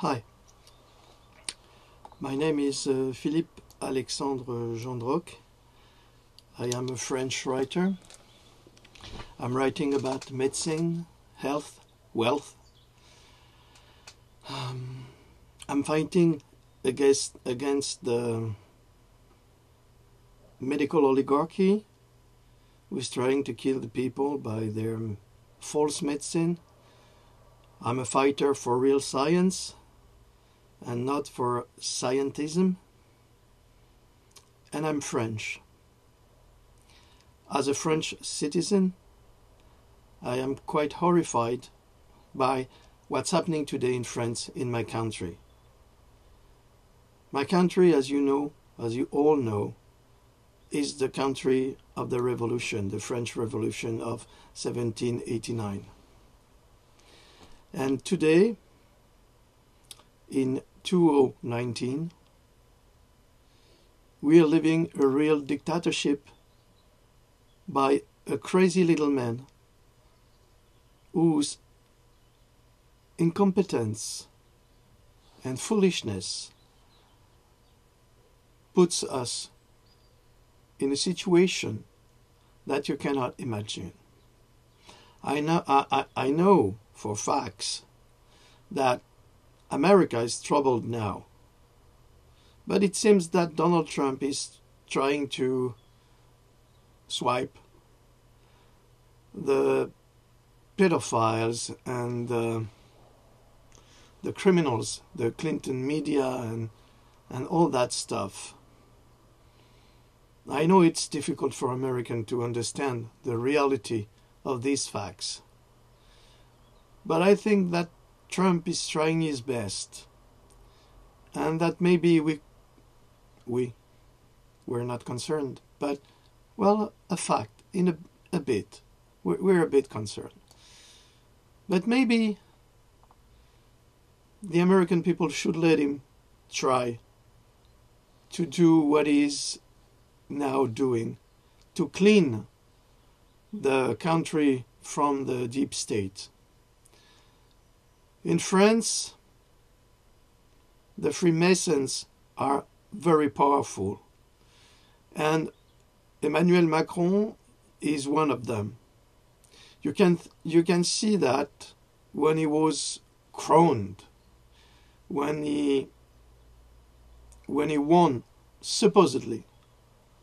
Hi, my name is Philippe Alexandre Gendroc. I am a French writer. I'm writing about medicine, health, wealth. I'm fighting against the medical oligarchy who is trying to kill the people by their false medicine. I'm a fighter for real science and not for scientism. And I'm French. As a French citizen, I am quite horrified by what's happening today in France, in my country. My country, as you all know, is the country of the revolution, the French Revolution of 1789. And today, in 2019, we are living a real dictatorship by a crazy little man whose incompetence and foolishness puts us in a situation that you cannot imagine. I know for facts that America is troubled now, but it seems that Donald Trump is trying to swipe the pedophiles and the criminals, the Clinton media and all that stuff. I know it's difficult for Americans to understand the reality of these facts, but I think that Trump is trying his best, and that maybe we're not concerned, but, well, a fact, in a bit, we're a bit concerned. But maybe the American people should let him try to do what he is now doing, to clean the country from the deep state. In France, the Freemasons are very powerful, and Emmanuel Macron is one of them. You can see that when he was crowned, when he won supposedly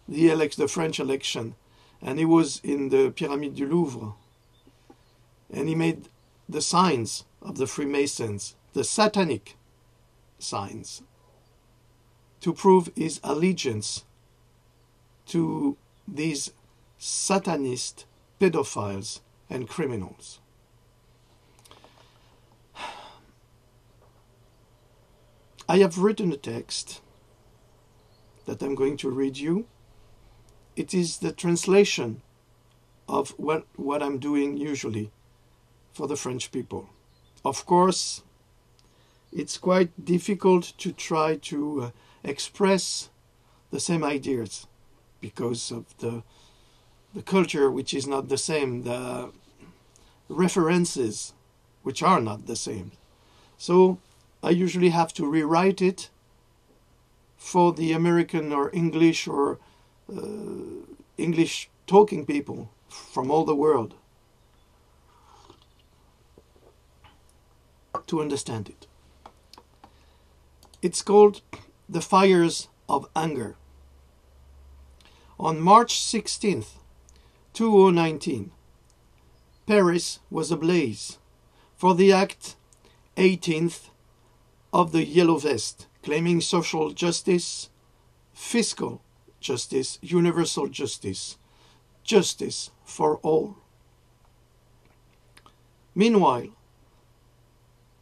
the French election, and he was in the Pyramide du Louvre, and he made the signs of the Freemasons, the satanic signs, to prove his allegiance to these satanist pedophiles and criminals. I have written a text that I'm going to read you. It is the translation of what I'm doing usually for the French people. Of course, it's quite difficult to try to express the same ideas because of the culture which is not the same, the references which are not the same. So I usually have to rewrite it for the American or English talking people from all the world to understand it. It's called The Fires of Anger. On March 16th, 2019, Paris was ablaze for the Act 18th of the Yellow Vest, claiming social justice, fiscal justice, universal justice, justice for all. Meanwhile,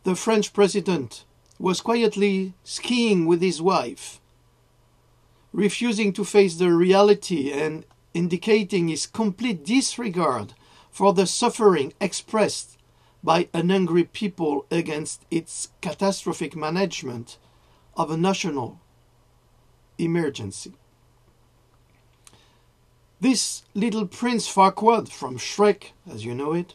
the French president was quietly skiing with his wife, refusing to face the reality and indicating his complete disregard for the suffering expressed by an angry people against its catastrophic management of a national emergency. This little Prince Farquaad from Shrek, as you know it,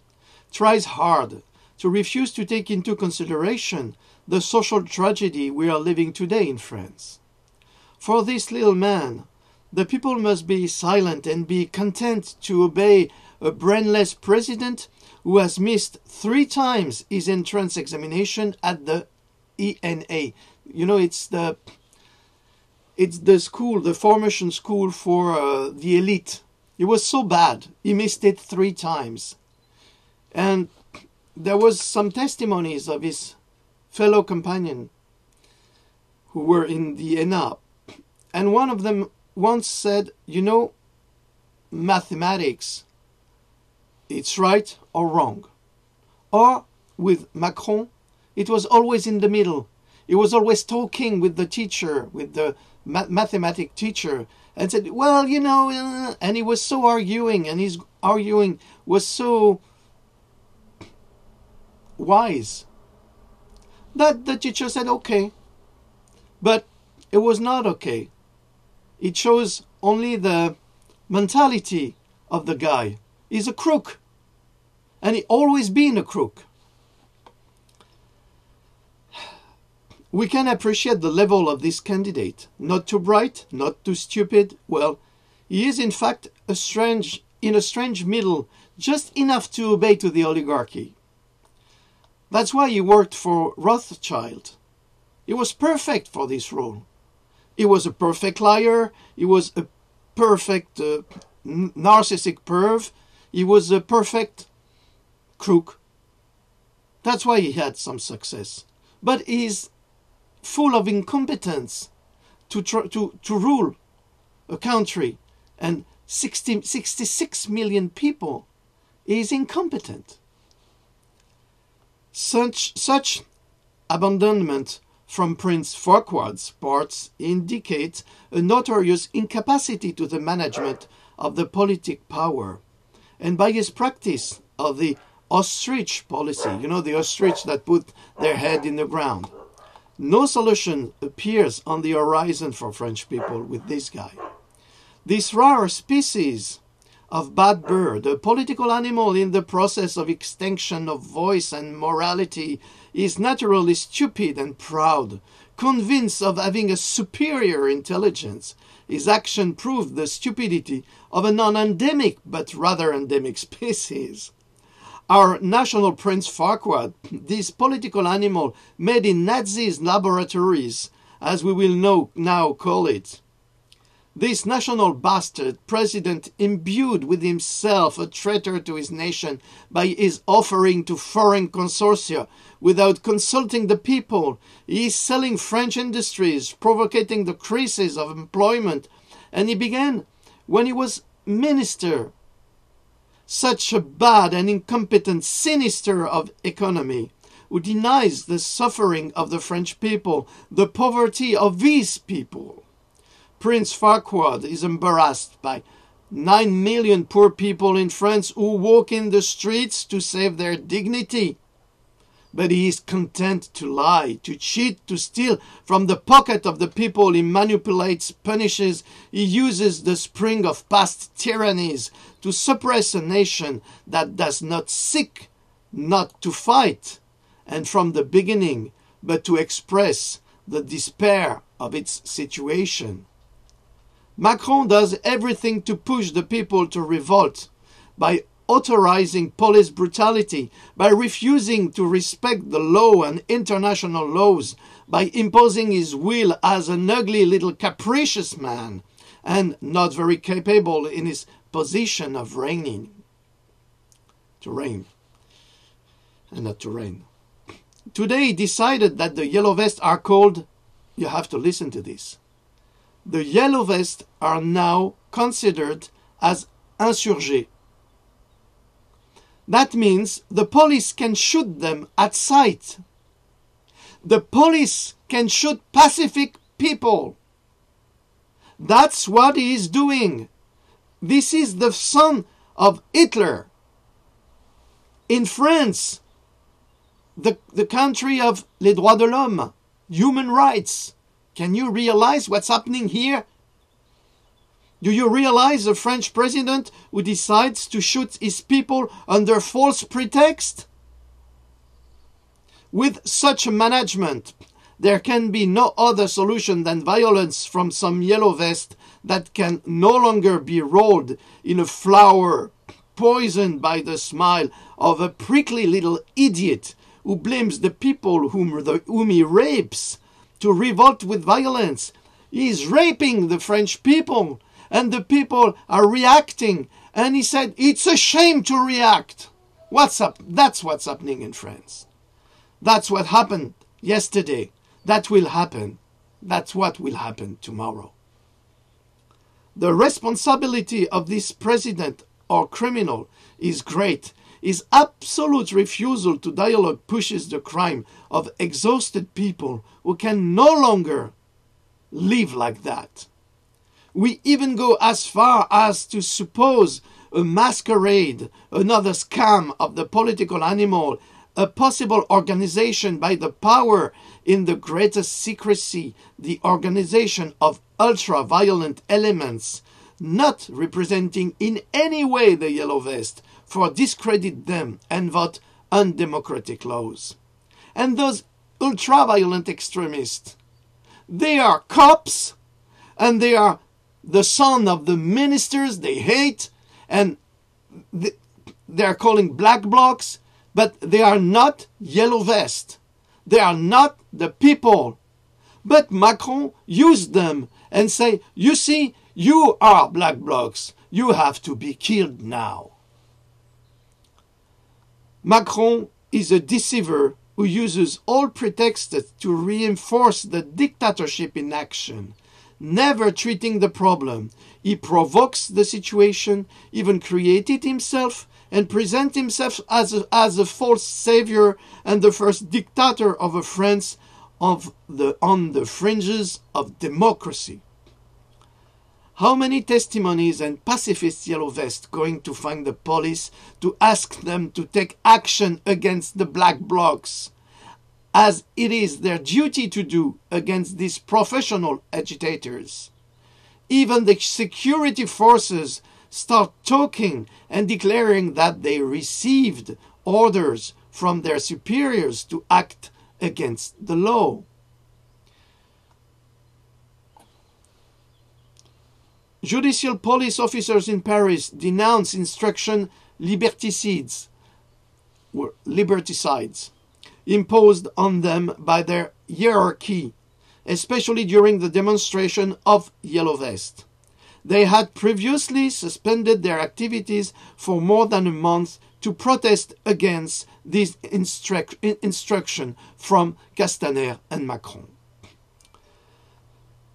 tries hard to refuse to take into consideration the social tragedy we are living today in France. For this little man, the people must be silent and be content to obey a brainless president who has missed 3 times his entrance examination at the ENA. You know, it's the school, the formation school for the elite. It was so bad. He missed it 3 times. And there was some testimonies of his fellow companion who were in the ENA. And one of them once said, you know, mathematics, it's right or wrong. Or with Macron, it was always in the middle. He was always talking with the teacher, with the mathematics teacher, and said, well, you know, and he was so arguing, and his arguing was so wise that the teacher said, okay. But it was not okay. It shows only the mentality of the guy. He's a crook. And he always been a crook. We can appreciate the level of this candidate. Not too bright, not too stupid. Well, he is in fact in a strange middle, just enough to obey to the oligarchy. That's why he worked for Rothschild. He was perfect for this role. He was a perfect liar. He was a perfect narcissistic perv. He was a perfect crook. That's why he had some success. But he's full of incompetence to rule a country and 66 million people. He is incompetent. Such abandonment from Prince Farquhar's parts indicate a notorious incapacity to the management of the politic power, and by his practice of the ostrich policy, you know, the ostrich that put their head in the ground. No solution appears on the horizon for French people with this guy. This rare species of bad bird, a political animal in the process of extinction of voice and morality, is naturally stupid and proud, convinced of having a superior intelligence. His action proved the stupidity of a non-endemic but rather endemic species. Our national Prince Farquhar, this political animal made in Nazis' laboratories, as we will now call it. This national bastard president, imbued with himself a traitor to his nation by his offering to foreign consortia without consulting the people, he is selling French industries, provoking the crisis of employment, and he began when he was minister. Such a bad and incompetent sinister of economy, who denies the suffering of the French people, the poverty of these people. Prince Farquhar is embarrassed by 9 million poor people in France who walk in the streets to save their dignity. But he is content to lie, to cheat, to steal from the pocket of the people. He manipulates, punishes. He uses the spring of past tyrannies to suppress a nation that does not seek not to fight, and from the beginning, but to express the despair of its situation. Macron does everything to push the people to revolt by authorizing police brutality, by refusing to respect the law and international laws, by imposing his will as an ugly little capricious man, and not very capable in his position of reigning. To reign, and not to reign. Today he decided that the yellow vests are called, you have to listen to this, the yellow vests are now considered as insurgés. That means the police can shoot them at sight. The police can shoot pacific people. That's what he is doing. This is the son of Hitler. In France, the country of les droits de l'homme, human rights. Can you realize what's happening here? Do you realize a French president who decides to shoot his people under false pretext? With such a management, there can be no other solution than violence from some yellow vest that can no longer be rolled in a flower poisoned by the smile of a prickly little idiot who blames the people whom he rapes to revolt with violence. He is raping the French people, and the people are reacting. And he said, it's a shame to react. What's up? That's what's happening in France. That's what happened yesterday. That will happen. That's what will happen tomorrow. The responsibility of this president or criminal is great. His absolute refusal to dialogue pushes the crime of exhausted people who can no longer live like that. We even go as far as to suppose a masquerade, another scam of the political animal, a possible organization by the power in the greatest secrecy, the organization of ultra-violent elements, not representing in any way the yellow vest, for discredit them and vote undemocratic laws. And those ultra-violent extremists, they are cops, and they are the son of the ministers they hate, and they are calling black blocs, but they are not yellow vest. They are not the people. But Macron used them and say, you see, you are black blocs. You have to be killed now. Macron is a deceiver who uses all pretexts to reinforce the dictatorship in action, never treating the problem. He provokes the situation, even create it himself, and present himself as a false savior and the first dictator of a France on the fringes of democracy. How many testimonies and pacifist yellow vests going to find the police to ask them to take action against the black blocs, as it is their duty to do against these professional agitators? Even the security forces start talking and declaring that they received orders from their superiors to act against the law. Judicial police officers in Paris denounce instruction liberticides imposed on them by their hierarchy, especially during the demonstration of Yellow Vest. They had previously suspended their activities for more than a month to protest against this instruction from Castaner and Macron.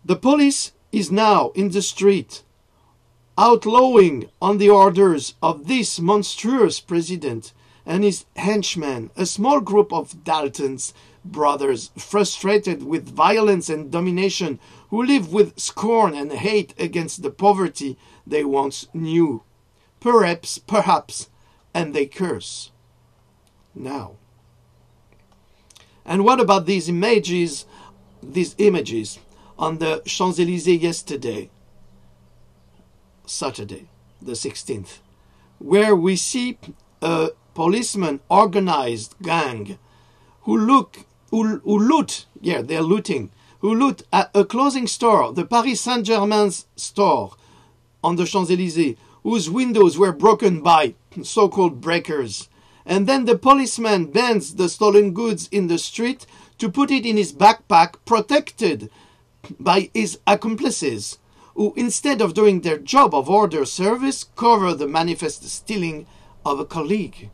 The police is now in the street, outlawing on the orders of this monstrous president and his henchmen, a small group of Dalton's brothers frustrated with violence and domination, who live with scorn and hate against the poverty they once knew. Perhaps, and they curse. Now. And what about these images on the Champs-Élysées yesterday, Saturday, the 16th, where we see a policeman organized gang who loot at a clothing store, the Paris Saint-Germain's store on the Champs-Élysées, whose windows were broken by so-called breakers. And then the policeman bends the stolen goods in the street to put it in his backpack, protected by his accomplices, who, instead of doing their job of order service, cover the manifest stealing of a colleague.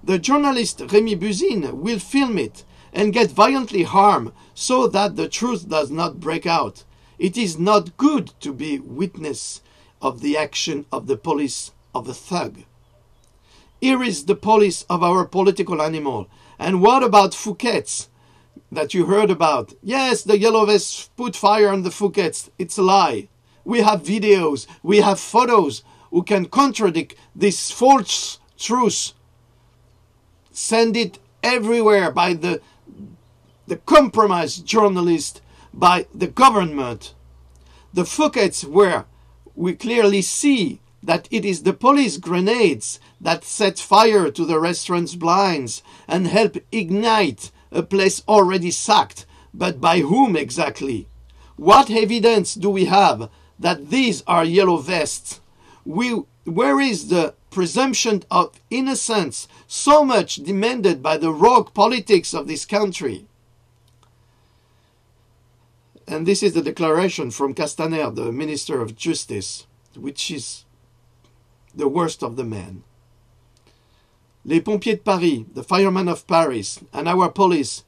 The journalist Rémi Buzyn will film it and get violently harmed so that the truth does not break out. It is not good to be witness of the action of the police of a thug. Here is the police of our political animal. And what about Fouquet's that you heard about? Yes, the yellow vests put fire on the Fouquet's. It's a lie. We have videos, we have photos who can contradict this false truth. Send it everywhere by the compromised journalist, by the government. The Fouquet's, where we clearly see that it is the police grenades that set fire to the restaurant's blinds and help ignite a place already sacked, but by whom exactly? What evidence do we have that these are yellow vests? Where is the presumption of innocence so much demanded by the rogue politics of this country? And this is the declaration from Castaner, the Minister of Justice, which is the worst of the men. Les pompiers de Paris, the firemen of Paris, and our police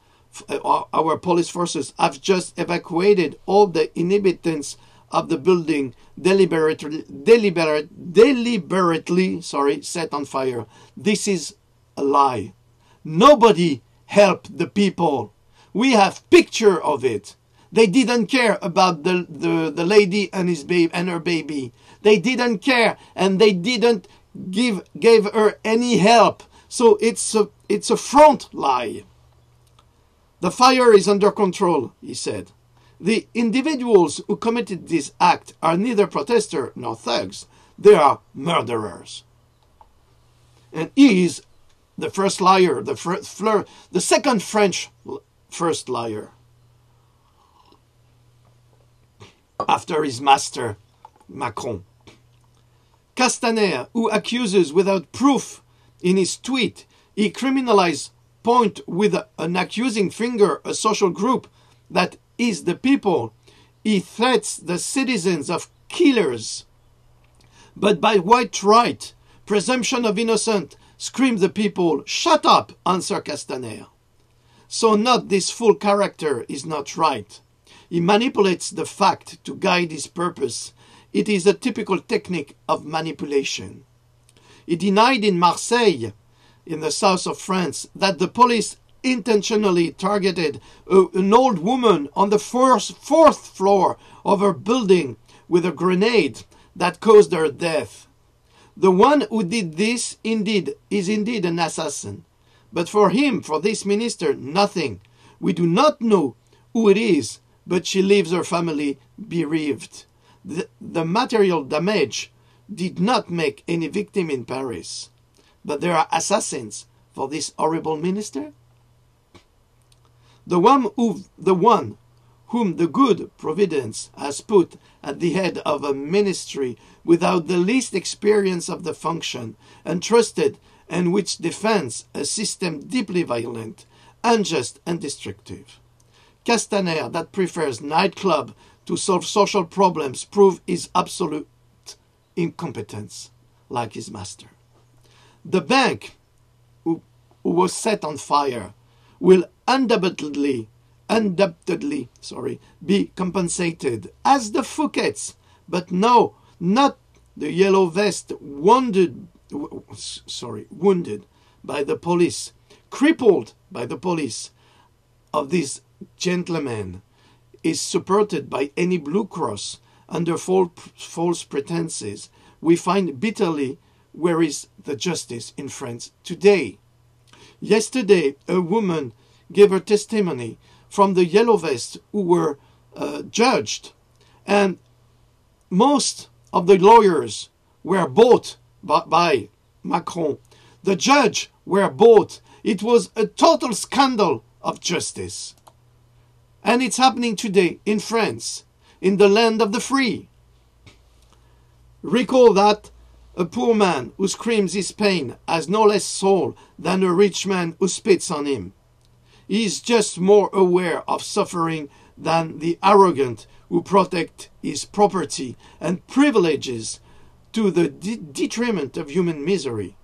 forces have just evacuated all the inhabitants of the building deliberately set on fire. This is a lie. Nobody helped the people. We have picture of it. They didn't care about the lady and her baby. They didn't care, and they didn't gave her any help. So it's a front lie. The fire is under control, he said. The individuals who committed this act are neither protesters nor thugs. They are murderers. And he is the first liar, the second French first liar, after his master, Macron. Castaner, who accuses without proof in his tweet, he criminalizes, point with an accusing finger a social group that is the people. He threats the citizens of killers. But by what right, presumption of innocence, scream the people, shut up, answer Castaner. So not this full character is not right. He manipulates the fact to guide his purpose. It is a typical technique of manipulation. He denied in Marseille, in the south of France, that the police intentionally targeted an old woman on the fourth floor of her building with a grenade that caused her death. The one who did this is indeed an assassin. But for him, for this minister, nothing. We do not know who it is, but she leaves her family bereaved. The material damage did not make any victim in Paris. But there are assassins for this horrible minister? The one whom the good providence has put at the head of a ministry without the least experience of the function, entrusted, and which defends a system deeply violent, unjust, and destructive. Castaner, that prefers nightclub to solve social problems, prove his absolute incompetence, like his master. The bank, who was set on fire, will undoubtedly be compensated, as the Fouquets, but no, not the yellow vest wounded by the police, crippled by the police of these gentlemen, is supported by any Blue Cross under false pretenses. We find bitterly where is the justice in France today. Yesterday, a woman gave her testimony from the yellow vests who were judged, and most of the lawyers were bought by Macron. The judge were bought. It was a total scandal of justice. And it's happening today in France, in the land of the free. Recall that a poor man who screams his pain has no less soul than a rich man who spits on him. He is just more aware of suffering than the arrogant who protect his property and privileges to the detriment of human misery.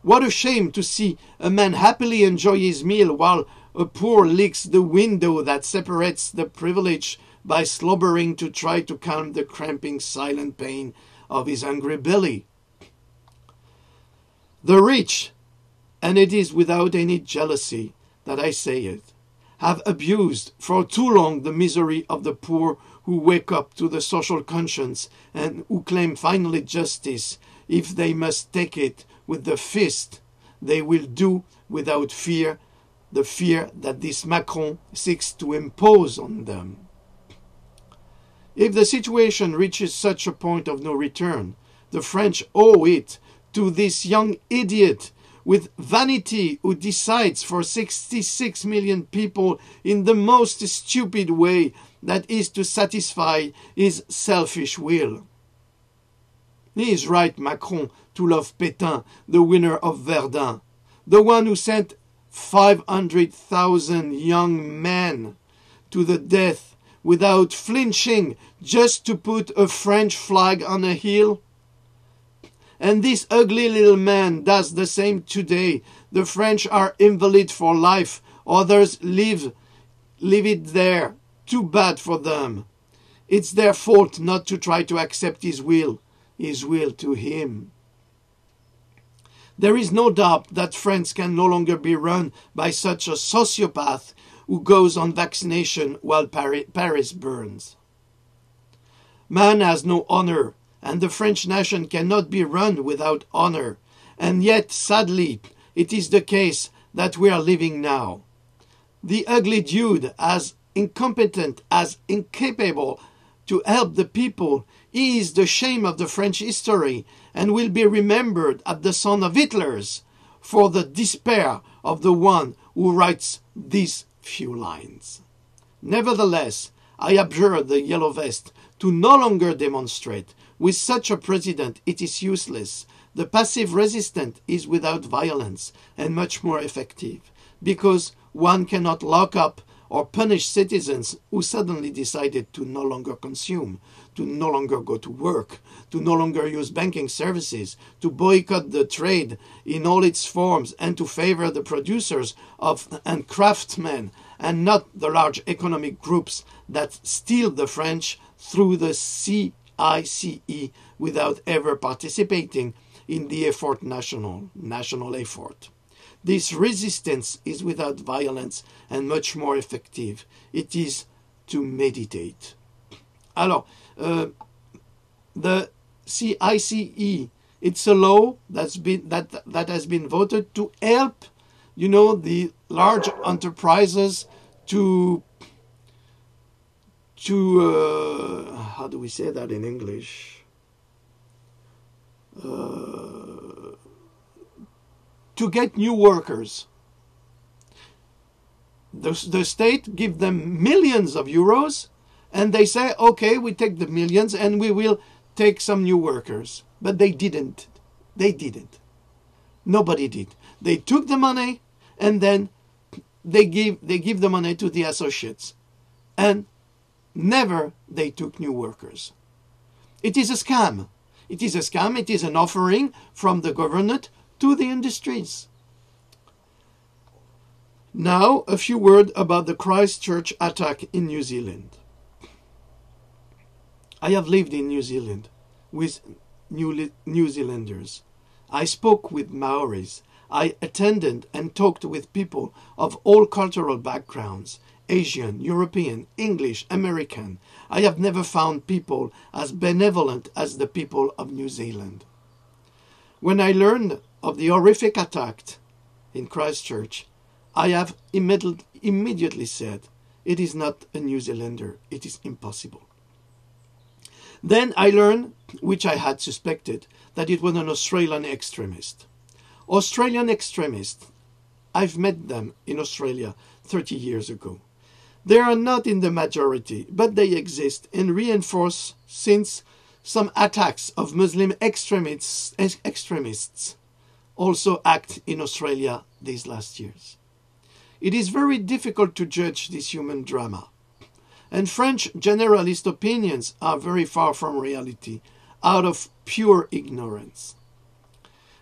What a shame to see a man happily enjoy his meal while a poor licks the window that separates the privileged by slobbering to try to calm the cramping silent pain of his hungry belly. The rich, and it is without any jealousy that I say it, have abused for too long the misery of the poor who wake up to the social conscience and who claim finally justice. If they must take it with the fist, they will do without fear, the fear that this Macron seeks to impose on them. If the situation reaches such a point of no return, The French owe it to this young idiot with vanity who decides for 66 million people in the most stupid way, that is to satisfy his selfish will. He is right, Macron, to love Pétain, the winner of Verdun, the one who sent 500,000 young men to the death without flinching just to put a French flag on a hill. And this ugly little man does the same today. The French are invalid for life. Others leave it there. Too bad for them. It's their fault not to try to accept his will to him. There is no doubt that France can no longer be run by such a sociopath who goes on vaccination while Paris burns. Man has no honor, and the French nation cannot be run without honor. And yet, sadly, it is the case that we are living now. The ugly dude, as incompetent, as incapable to help the people, he is the shame of the French history and will be remembered as the son of Hitler's for the despair of the one who writes these few lines. Nevertheless, I abjure the yellow vest to no longer demonstrate. With such a president, it is useless. The passive resistance is without violence and much more effective, because one cannot lock up or punish citizens who suddenly decided to no longer consume, to no longer go to work, to no longer use banking services, to boycott the trade in all its forms, and to favor the producers and craftsmen, and not the large economic groups that steal the French through the CICE without ever participating in the national effort. This resistance is without violence and much more effective. It is to meditate. Alors, the CICE, it's a law that has been voted to help, the large enterprises to how do we say that in English? To get new workers. The state give them millions of euros, and they say, okay, we take the millions and we will take some new workers. But they didn't. Nobody did. They took the money, and then they give the money to the associates. And never they took new workers. It is a scam. It is a scam. It is an offering from the government to the industries. Now, a few words about the Christchurch attack in New Zealand. I have lived in New Zealand with New Zealanders. I spoke with Maoris. I attended and talked with people of all cultural backgrounds, Asian, European, English, American. I have never found people as benevolent as the people of New Zealand. When I learned of the horrific attack in Christchurch, I have immediately said, it is not a New Zealander, it is impossible. Then I learned, which I had suspected, that it was an Australian extremist. Australian extremists, I've met them in Australia 30 years ago. They are not in the majority, but they exist and reinforce since some attacks of Muslim extremists also act in Australia these last years. It is very difficult to judge this human drama, and French generalist opinions are very far from reality, out of pure ignorance.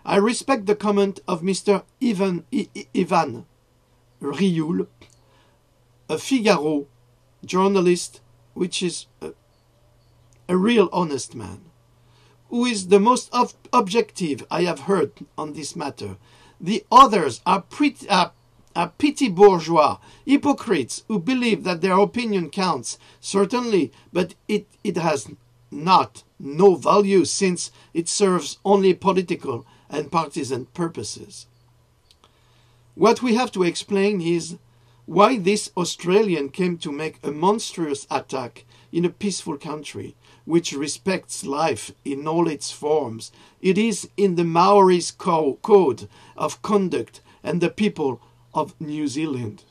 I respect the comment of Mr. Ivan Rioul, a Figaro journalist, which is a real honest man, who is the most objective I have heard on this matter. The others are petty bourgeois, hypocrites who believe that their opinion counts, certainly, but it has no value, since it serves only political and partisan purposes. What we have to explain is why this Australian came to make a monstrous attack in a peaceful country which respects life in all its forms. It is in the Maori's code of conduct and the people of New Zealand.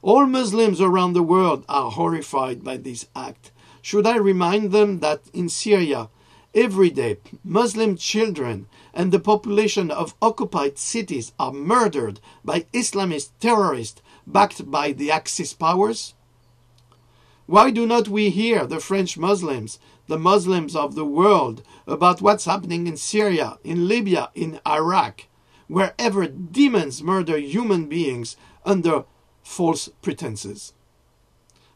All Muslims around the world are horrified by this act. Should I remind them that in Syria, every day, Muslim children and the population of occupied cities are murdered by Islamist terrorists backed by the Axis powers? Why do not we hear the French Muslims, the Muslims of the world, about what's happening in Syria, in Libya, in Iraq, wherever demons murder human beings under false pretenses?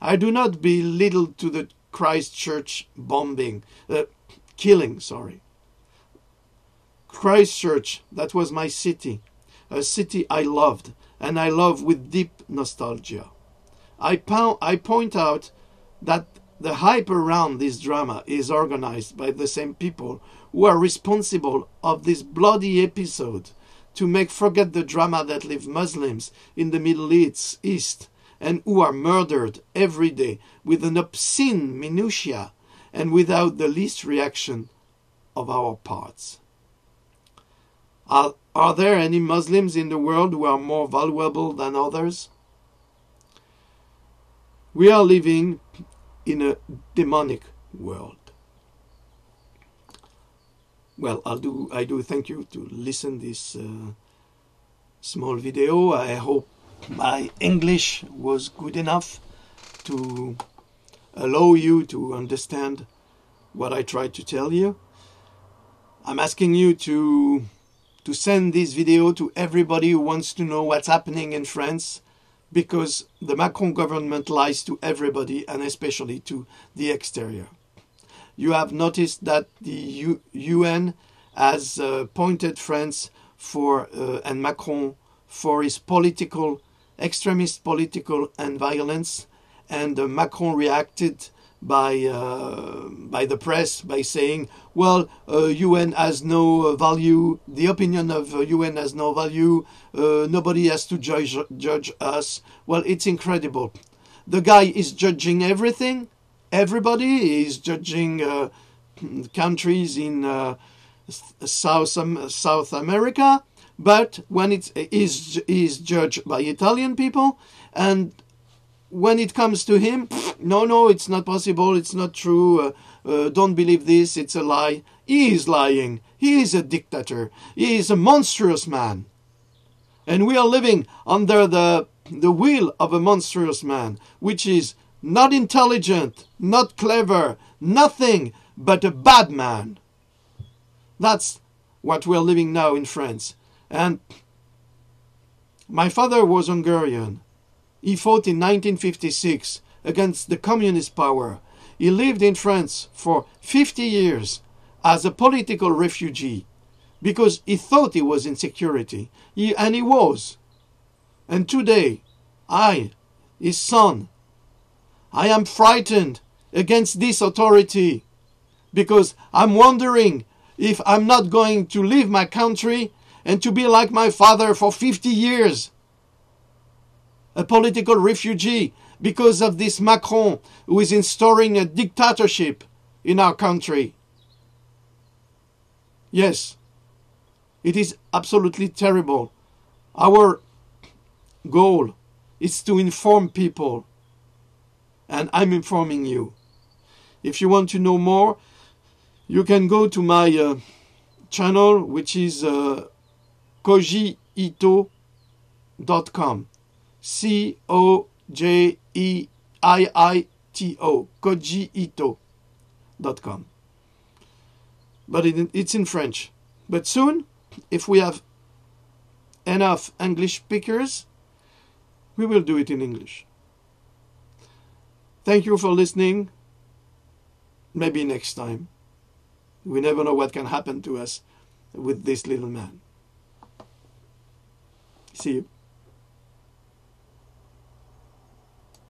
I do not belittle to the Christchurch killing. Christchurch, that was my city, a city I loved, and I love with deep nostalgia. I point out that the hype around this drama is organized by the same people who are responsible of this bloody episode to make forget the drama that live Muslims in the Middle East and who are murdered every day with an obscene minutiae and without the least reaction of our parts. Are there any Muslims in the world who are more valuable than others? We are living in a demonic world. Well, I do thank you to listen this small video. I hope my English was good enough to allow you to understand what I tried to tell you. I'm asking you to send this video to everybody who wants to know what's happening in France, because the Macron government lies to everybody and especially to the exterior. You have noticed that the UN has pointed France and Macron for his extremist political and violence, and Macron reacted by the press by saying, well, UN has no value, the opinion of UN has no value, nobody has to judge us. Well, it's incredible. The guy is judging everything. Everybody is judging countries in South America, but when it is judged by Italian people, and when it comes to him, no, it's not possible, it's not true, don't believe this, it's a lie. He is lying. He is a dictator. He is a monstrous man. And we are living under the will of a monstrous man, which is not intelligent, not clever, nothing but a bad man. That's what we're living now in France. And my father was Hungarian. He fought in 1956 against the communist power. He lived in France for 50 years as a political refugee because he thought he was in security. And he was. And today, his son, I am frightened against this authority because I'm wondering if I'm not going to leave my country and to be like my father for 50 years. A political refugee because of this Macron who is installing a dictatorship in our country. Yes, it is absolutely terrible. Our goal is to inform people, and I'm informing you. If you want to know more, you can go to my channel, which is kojiito.com. Kojiito, kojiito.com. But it's in French. But soon, if we have enough English speakers, we will do it in English. Thank you for listening. Maybe next time. We never know what can happen to us with this little man. See you.